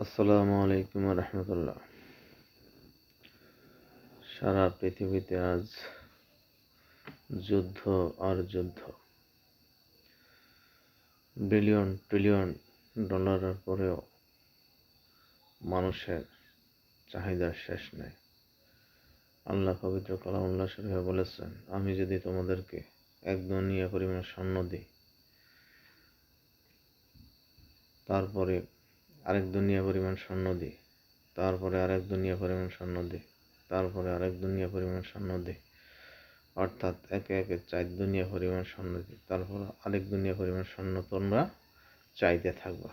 আসসালামু আলাইকুম রহমতুল্লাহ। সারা পৃথিবীতে আজ যুদ্ধ আর যুদ্ধ। বিলিয়ন ট্রিলিয়ন ডলারের পরেও মানুষের চাহিদার শেষ নেই। আল্লাহ পবিত্র কালামুল্লাহ শরীফে বলেছেন, আমি যদি তোমাদেরকে এক দুনিয়া পরিমাণ স্বর্ণ দিই, তারপরে আরেক দুনিয়া পরিমাণ স্বর্ণ দিই, তারপরে আরেক দুনিয়া পরিমাণ স্বর্ণ দিই, তারপরে আরেক দুনিয়া পরিমাণ স্বর্ণ দিই, অর্থাৎ একে একে 4 দুনিয়া পরিমাণ স্বর্ণ দিই, তারপর আরেক দুনিয়া পরিমাণ স্বর্ণ তোমরা চাইতে থাকবা।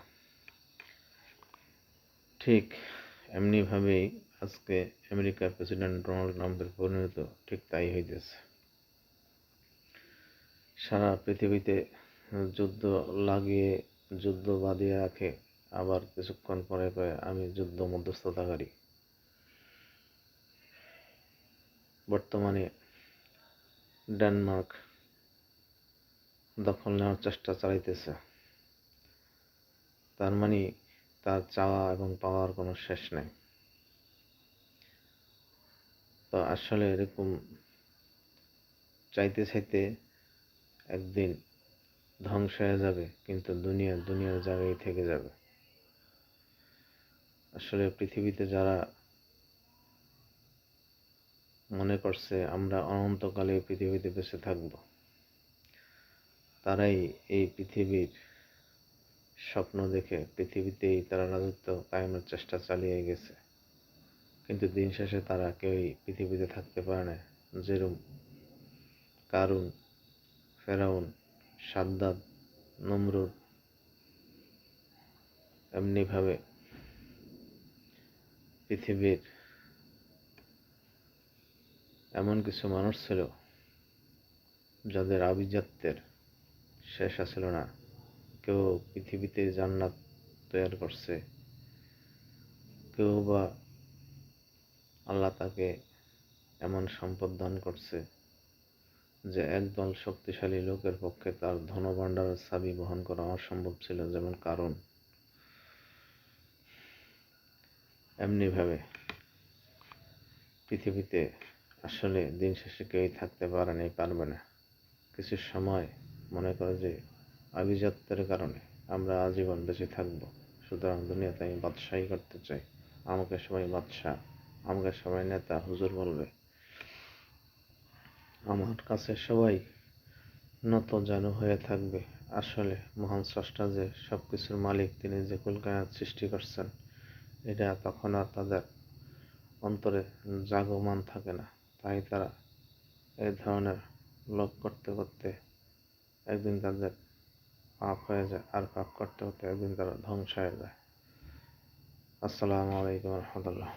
ঠিক এমনিভাবেই আজকে আমেরিকার প্রেসিডেন্ট ডোনাল্ড ট্রাম্পের পরিণত ঠিক তাই হইতেছে। সারা পৃথিবীতে যুদ্ধ লাগিয়ে যুদ্ধ বাঁধিয়ে রাখে, আবার কিছুক্ষণ পরে কয়ে আমি যুদ্ধ মধ্যস্থতাকারী। বর্তমানে ডেনমার্ক দখল নেওয়ার চেষ্টা চালাইতেছে। তার মানে তার চাওয়া এবং পাওয়ার কোনো শেষ নেই। তো আসলে এরকম চাইতে চাইতে একদিন ধ্বংস হয়ে যাবে, কিন্তু দুনিয়ার জায়গায় থেকে যাবে। আসলে পৃথিবীতে যারা মনে করছে আমরা অনন্তকালে পৃথিবীতে বেঁচে থাকব, তারাই এই পৃথিবীর স্বপ্ন দেখে পৃথিবীতেই তারা রাজত্ব কায়েমের চেষ্টা চালিয়ে গেছে, কিন্তু দিন শেষে তারা কেউই পৃথিবীতে থাকতে পারে না। যেরকম কারুন, ফেরাউন, সাদ্দাত, নমরুদ, এমনিভাবে পৃথিবীর এমন কিছু মানুষ ছিল যাদের আভিজাত্যের শেষ ছিল না। কেউ পৃথিবীতে জান্নাত তৈরি করছে, কেউ বা আল্লাহ তাকে এমন সম্পদ দান করছে যে একদল শক্তিশালী লোকের পক্ষে তার ধনভাণ্ডারের চাবি বহন করা অসম্ভব ছিল, যেমন কারণ। এমনিভাবে পৃথিবীতে আসলে দিন শেষে কেউই থাকতে পারবে না। কিছু সময় মনে করে যে আভিজাত্যের কারণে আমরা আজীবন বেঁচে থাকব, সুতরাং দুনিয়াতে আমি বাদশাহী করতে চাই, আমাকে সবাই বাদশাহ, আমাকে সবাই নেতা হুজুর বলবে, আমার কাছে সবাই নত জানু হয়ে থাকবে। আসলে মহান স্রষ্টা যে সবকিছুর মালিক, তিনি যে কুল কায়নাত সৃষ্টি করছেন, এটা তখন আর তাদের অন্তরে জাগমান থাকে না। তাই তারা এই ধরনের লোভ করতে করতে একদিন তাদের পাপ হয়ে যায়, আর পাপ করতে করতে একদিন তারা ধ্বংস হয়ে যায়। আসসালামু আলাইকুম রহমতুল্লাহ।